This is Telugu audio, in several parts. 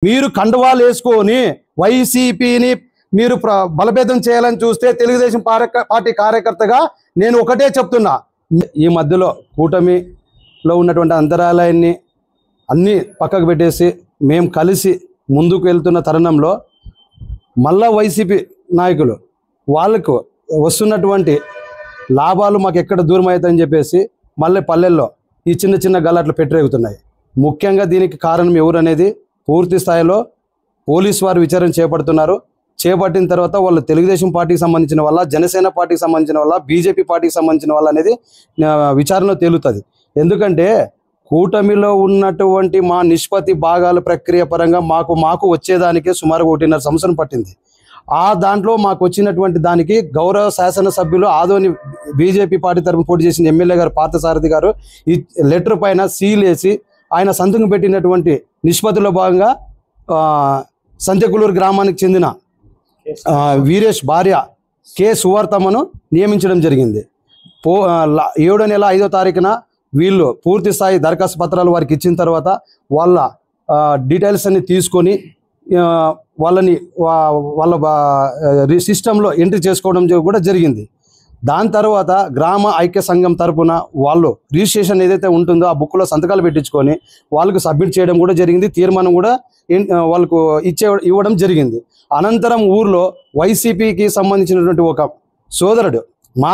మీరు కండువాలు వేసుకొని వైసీపీని మీరు బలపేతం చేయాలని చూస్తే తెలుగుదేశం పార్టీ కార్యకర్తగా నేను ఒకటే చెప్తున్నా, ఈ మధ్యలో కూటమిలో ఉన్నటువంటి అంతరాలయాన్ని అన్నీ పక్కకు పెట్టేసి మేము కలిసి ముందుకు వెళ్తున్న తరుణంలో మళ్ళా వైసీపీ నాయకులు వాళ్ళకు వస్తున్నటువంటి లాభాలు మాకు ఎక్కడ దూరం అవుతాయని చెప్పేసి మళ్ళీ పల్లెల్లో ఈ చిన్న చిన్న గలాట్లు పెట్టరేగుతున్నాయి. ముఖ్యంగా దీనికి కారణం ఎవరు అనేది పూర్తి స్థాయిలో పోలీసు వారు విచారణ చేపడుతున్నారు. చేపట్టిన తర్వాత వాళ్ళు తెలుగుదేశం పార్టీకి సంబంధించిన వాళ్ళ, జనసేన పార్టీకి సంబంధించిన వాళ్ళ, బీజేపీ పార్టీకి సంబంధించిన వాళ్ళ అనేది విచారణలో తేలుతుంది. ఎందుకంటే కూటమిలో ఉన్నటువంటి మా నిష్పత్తి భాగాల ప్రక్రియ పరంగా మాకు వచ్చేదానికే సుమారు 1.5 సంవత్సరం పట్టింది. ఆ దాంట్లో మాకు వచ్చినటువంటి దానికి గౌరవ శాసనసభ్యులు ఆదోని బీజేపీ పార్టీ తరఫున పోటీ చేసిన ఎమ్మెల్యే గారు పార్థసారథి గారు ఈ లెటర్ పైన సీల్ వేసి ఆయన సంతకం పెట్టినటువంటి నిష్పత్తిలో భాగంగా సంతెకులూరు గ్రామానికి చెందిన వీరేష్ భార్య కె సువర్తమ్మను నియమించడం జరిగింది. 7 నెల 5వ తారీఖున వీళ్ళు పూర్తి స్థాయి దరఖాస్తు పత్రాలు వారికి ఇచ్చిన తర్వాత వాళ్ళ డీటెయిల్స్ అన్ని తీసుకొని వాళ్ళని వాళ్ళ సిస్టంలో ఎంట్రీ చేసుకోవడం కూడా జరిగింది. దాని తర్వాత గ్రామ ఐక్య సంఘం తరపున వాళ్ళు రిజిస్ట్రేషన్ ఏదైతే ఉంటుందో ఆ బుక్లో సంతకాలు పెట్టించుకొని వాళ్ళకు సబ్మిట్ చేయడం కూడా జరిగింది. తీర్మానం కూడా వాళ్ళకు ఇవ్వడం జరిగింది. అనంతరం ఊర్లో వైసీపీకి సంబంధించినటువంటి ఒక సోదరుడు, మా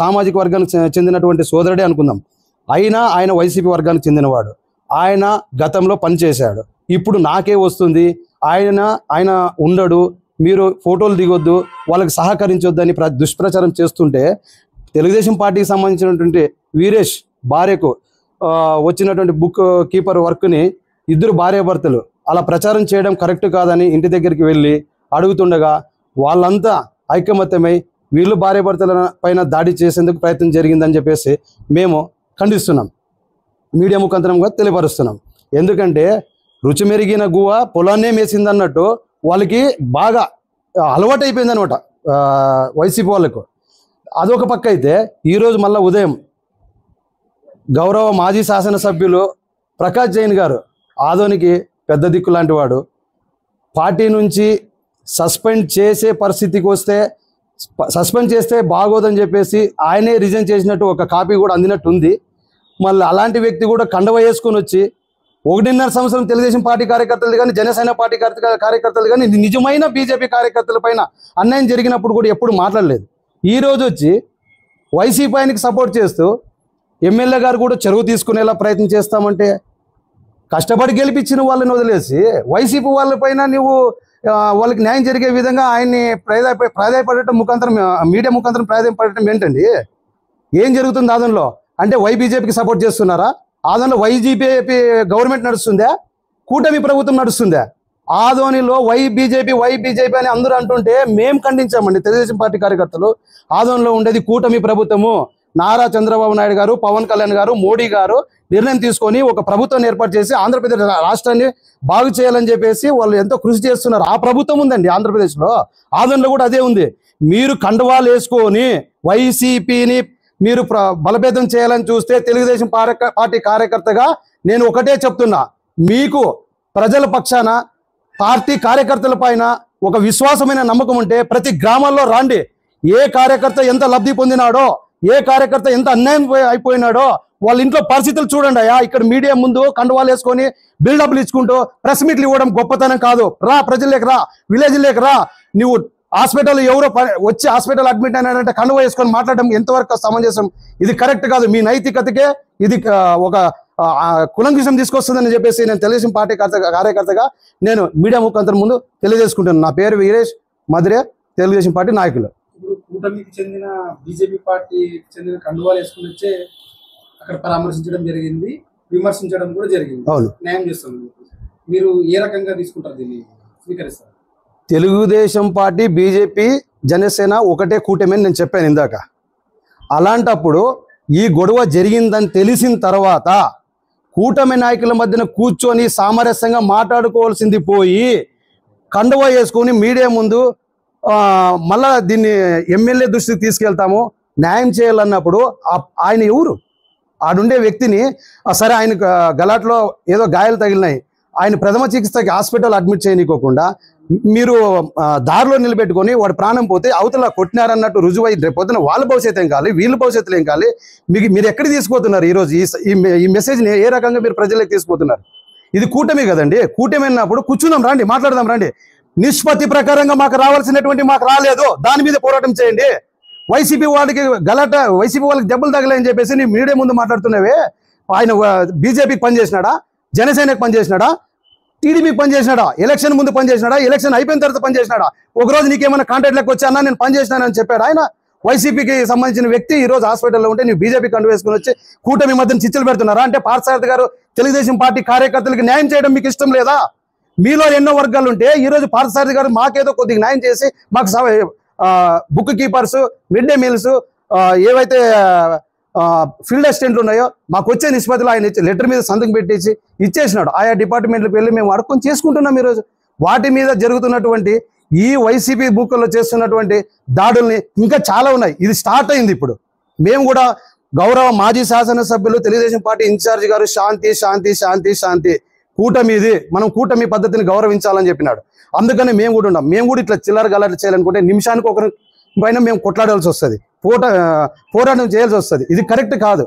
సామాజిక వర్గానికి చెందినటువంటి సోదరుడే అనుకుందాం, అయినా ఆయన వైసీపీ వర్గానికి చెందినవాడు. ఆయన గతంలో పనిచేశాడు. ఇప్పుడు నాకే వస్తుంది, ఆయన ఉండడు, మీరు ఫోటోలు దిగొద్దు, వాళ్ళకి సహకరించొద్దని దుష్ప్రచారం చేస్తుంటే తెలుగుదేశం పార్టీకి సంబంధించినటువంటి వీరేష్ భార్యకు వచ్చినటువంటి బుక్ కీపర్ వర్క్ని 2 భార్యాభర్తలు అలా ప్రచారం చేయడం కరెక్ట్ కాదని ఇంటి దగ్గరికి వెళ్ళి అడుగుతుండగా వాళ్ళంతా ఐకమత్యమై వీళ్ళు భార్యాభర్తల పైన దాడి చేసేందుకు ప్రయత్నం జరిగిందని చెప్పేసి మేము ఖండిస్తున్నాం, మీడియా ముఖాంతరంగా తెలియపరుస్తున్నాం. ఎందుకంటే రుచి మెరిగిన గువ్వ పొలాన్నే మేసింది అన్నట్టు వాళ్ళకి బాగా అలవాటు అయిపోయింది అనమాట వైసీపీ వాళ్ళకు. అదొక పక్క అయితే ఈరోజు మళ్ళీ ఉదయం గౌరవ మాజీ శాసనసభ్యులు ప్రకాష్ జైన్ గారు, ఆదోనికి పెద్ద దిక్కు లాంటి వాడు, పార్టీ నుంచి సస్పెండ్ చేసే పరిస్థితికి వస్తే సస్పెండ్ చేస్తే బాగోదని చెప్పేసి ఆయనే రిజైన్ చేసినట్టు ఒక కాపీ కూడా అందినట్టు ఉంది. మళ్ళీ అలాంటి వ్యక్తి కూడా కండవ వేసుకొని వచ్చి 1.5 సంవత్సరం తెలుగుదేశం పార్టీ కార్యకర్తలు కానీ, జనసేన పార్టీ కార్యకర్తలు కానీ, నిజమైన బీజేపీ కార్యకర్తల పైన అన్యాయం జరిగినప్పుడు కూడా ఎప్పుడు మాట్లాడలేదు. ఈరోజు వచ్చి వైసీపీ ఆయనకి సపోర్ట్ చేస్తూ ఎమ్మెల్యే గారు కూడా చెరువు తీసుకునేలా ప్రయత్నం చేస్తామంటే, కష్టపడి గెలిపించిన వాళ్ళని వదిలేసి వైసీపీ వాళ్ళపైన నువ్వు వాళ్ళకి న్యాయం జరిగే విధంగా ఆయన్ని ప్రాధాయపడటం ముఖాంతరం, మీడియా ముఖాంతరం ప్రాధాయపడటం ఏంటండి? ఏం జరుగుతుంది ఆదంలో? అంటే బీజేపీకి సపోర్ట్ చేస్తున్నారా? ఆదోనిలో వైజీపీ గవర్నమెంట్ నడుస్తుందా? కూటమి ప్రభుత్వం నడుస్తుందా? ఆదోనిలో బీజేపీ అని అందరూ అంటుంటే మేము ఖండించామండి తెలుగుదేశం పార్టీ కార్యకర్తలు. ఆదోనిలో ఉండేది కూటమి ప్రభుత్వము. నారా చంద్రబాబు నాయుడు గారు, పవన్ కళ్యాణ్ గారు, మోడీ గారు నిర్ణయం తీసుకొని ఒక ప్రభుత్వాన్ని ఏర్పాటు చేసి ఆంధ్రప్రదేశ్ రాష్ట్రాన్ని బాగు చేయాలని చెప్పేసి వాళ్ళు ఎంతో కృషి చేస్తున్నారు. ఆ ప్రభుత్వం ఉందండి ఆంధ్రప్రదేశ్లో, ఆదోనిలో కూడా అదే ఉంది. మీరు కండువాలు వేసుకొని వైసీపీని మీరు బలపేతం చేయాలని చూస్తే తెలుగుదేశం పార్టీ కార్యకర్తగా నేను ఒకటే చెప్తున్నా, మీకు ప్రజల పక్షాన పార్టీ కార్యకర్తల పైన ఒక విశ్వాసమైన నమ్మకం ఉంటే ప్రతి గ్రామాల్లో రాండి. ఏ కార్యకర్త ఎంత లబ్ధి పొందినాడో, ఏ కార్యకర్త ఎంత అన్యాయం అయిపోయినాడో వాళ్ళ ఇంట్లో పరిస్థితులు చూడండి. ఇక్కడ మీడియా ముందు కండువాలు వేసుకొని బిల్డప్లు ఇచ్చుకుంటూ ప్రెస్ మీట్లు ఇవ్వడం గొప్పతనం కాదు. రా, ప్రజల్లోకి రా, విలేజ్లోకి రా. నువ్వు హాస్పిటల్ ఎవరో వచ్చి హాస్పిటల్ అడ్మిట్ అయినాడంటే కండువ వేసుకొని మాట్లాడడం ఎంతవరకు సమంజసం? ఇది కరెక్ట్ కాదు. మీ నైతికతకే ఇది ఒక కులంకిషం తీసుకొస్తుందని చెప్పేసి నేను తెలుగుదేశం పార్టీ కార్యకర్తగా నేను మీడియా ముఖాంతరం ముందు తెలియజేసుకుంటాను. నా పేరు వీరేష్ మధురే, తెలుగుదేశం పార్టీ నాయకులు. కూటమికి చెందిన బీజేపీ పార్టీకి చెందిన కండువాలు వేసుకుని వచ్చే అక్కడ పరామర్శించడం జరిగింది, విమర్శించడం కూడా జరిగింది. అవును, న్యాయం చేస్తుంది. మీరు ఏ రకంగా తీసుకుంటారు, దీన్ని స్వీకరిస్తారు? తెలుగుదేశం పార్టీ, బీజేపీ, జనసేన ఒకటే కూటమి అని నేను చెప్పాను ఇందాక. అలాంటప్పుడు ఈ గొడవ జరిగిందని తెలిసిన తర్వాత కూటమి నాయకుల మధ్యన కూర్చొని సామరస్యంగా మాట్లాడుకోవాల్సింది పోయి కండువ వేసుకొని మీడియా ముందు మళ్ళా దీన్ని ఎమ్మెల్యే దృష్టికి తీసుకెళ్తాము, న్యాయం చేయాలన్నప్పుడు ఆయన ఎవరు? ఆడుండే వ్యక్తిని సరే ఆయన గలాట్లో ఏదో గాయాలు తగిలినాయి, ఆయన ప్రథమ చికిత్సకి హాస్పిటల్ అడ్మిట్ చేయనీకోకుండా మీరు దారిలో నిలబెట్టుకొని వాడు ప్రాణం పోతే అవతల కొట్టినారన్నట్టు రుజువై రేపు పొద్దున వాళ్ళ భవిష్యత్తు ఏం కావాలి, వీళ్ళ భవిష్యత్తులో ఏం కావాలి? మీరు ఎక్కడికి తీసుకుపోతున్నారు ఈరోజు ఈ మెసేజ్ని ఏ రకంగా మీరు ప్రజలకు తీసుకుపోతున్నారు? ఇది కూటమి కదండి. కూటమి అన్నప్పుడు కూర్చున్నాం రండి, మాట్లాడదాం రండి. నిష్పత్తి ప్రకారంగా మాకు రావాల్సినటువంటి మాకు రాలేదు, దాని మీద పోరాటం చేయండి. వైసీపీ వాళ్ళకి వైసీపీ వాళ్ళకి దెబ్బలు తగలేని చెప్పేసి నీ మీడియా ముందు మాట్లాడుతున్నావే. ఆయన బీజేపీకి పనిచేసినాడా, జనసేనకి పనిచేసినాడా, టీడీపీకి పనిచేసినాడా, ఎలక్షన్ ముందు పనిచేసినాడా, ఎలక్షన్ అయిపోయిన తర్వాత పనిచేసినాడా? ఒకరోజు నీకేమైనా కాంటాక్ట్లోకి వచ్చానా నేను పనిచేసినానని చెప్పాడు ఆయన. వైసీపీకి సంబంధించిన వ్యక్తి ఈ రోజు హాస్పిటల్లో ఉంటే నువ్వు బీజేపీ కండు వేసుకుని వచ్చి కూటమి మధ్యన చిచ్చులు పెడుతున్నారా? అంటే పార్థసారథి గారు తెలుగుదేశం పార్టీ కార్యకర్తలకు న్యాయం చేయడం మీకు ఇష్టం లేదా? మీలో ఎన్నో వర్గాలు ఉంటే ఈ రోజు పార్థసారథి గారు మాకేదో కొద్దిగా న్యాయం చేసి మాకు book keepers, mid day meals, ఏవైతే ఫీల్డ్ అసిస్టెంట్లు ఉన్నాయో మాకు వచ్చే నిష్పత్తిలో ఆయన లెటర్ మీద సంతకం పెట్టేసి ఇచ్చేసినాడు. ఆయా డిపార్ట్మెంట్లకు వెళ్ళి మేము అడుక్కొని చేసుకుంటున్నాం. ఈరోజు వాటి మీద జరుగుతున్నటువంటి ఈ వైసీపీ బుక్కుల్లో చేస్తున్నటువంటి దాడుల్ని ఇంకా చాలా ఉన్నాయి. ఇది స్టార్ట్ అయింది ఇప్పుడు. మేము కూడా గౌరవ మాజీ శాసనసభ్యులు తెలుగుదేశం పార్టీ ఇన్ఛార్జ్ గారు శాంతి శాంతి శాంతి శాంతి కూటమి, ఇది మనం కూటమి పద్ధతిని గౌరవించాలని చెప్పినాడు. అందుకని మేము కూడా ఉన్నాం. మేము కూడా ఇట్లా చిల్లర గల్లట చేయాలనుకుంటే నిమిషానికి ఒకరి పైన మేము కొట్లాడాల్సి వస్తుంది, పోరాటం చేయాల్సి వస్తుంది. ఇది కరెక్ట్ కాదు.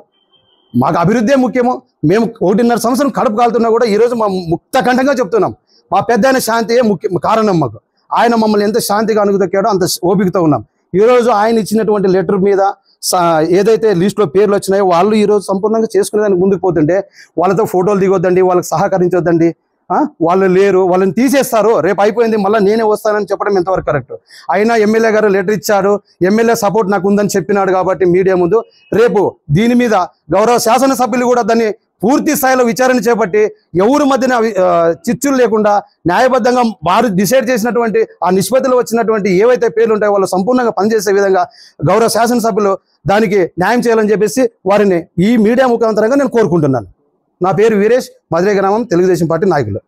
మాకు అభివృద్ధి ముఖ్యము. మేము 1.5 సంవత్సరం కడుపు కాలుతున్నా కూడా ఈరోజు మా ముక్తకంఠంగా చెప్తున్నాం, మా పెద్ద ఆయన శాంతియే ముఖ్య కారణం. మాకు ఆయన మమ్మల్ని ఎంత శాంతిగా అనుగుదక్కాడో అంత ఓపికతో ఉన్నాం. ఈరోజు ఆయన ఇచ్చినటువంటి లెటర్ మీద ఏదైతే లిస్టులో పేర్లు వచ్చినాయో వాళ్ళు ఈరోజు సంపూర్ణంగా చేసుకునేదానికి ముందుకు పోతుంటే వాళ్ళతో ఫోటోలు దిగొద్దండి, వాళ్ళకి సహకరించొద్దండి, వాళ్ళు లేరు, వాళ్ళని తీసేస్తారు, రేపు అయిపోయింది మళ్ళీ నేనే వస్తానని చెప్పడం ఎంతవరకు కరెక్ట్? అయినా ఎమ్మెల్యే గారు లెటర్ ఇచ్చాడు, ఎమ్మెల్యే సపోర్ట్ నాకు ఉందని చెప్పినాడు కాబట్టి మీడియా ముందు రేపు దీని మీద గౌరవ శాసనసభ్యులు కూడా దాన్ని పూర్తి స్థాయిలో విచారణ చేపట్టి ఎవరి మధ్యన చిచ్చులు లేకుండా న్యాయబద్ధంగా వారు డిసైడ్ చేసినటువంటి ఆ నిష్పత్తిలో వచ్చినటువంటి ఏవైతే పేర్లు ఉంటాయో వాళ్ళు సంపూర్ణంగా పనిచేసే విధంగా గౌరవ శాసనసభ్యులు దానికి న్యాయం చేయాలని చెప్పేసి వారిని ఈ మీడియా ముఖాంతరంగా నేను కోరుకుంటున్నాను. నా పేరు వీరేష్, మధురై గ్రామం, తెలుగుదేశం పార్టీ నాయకులు.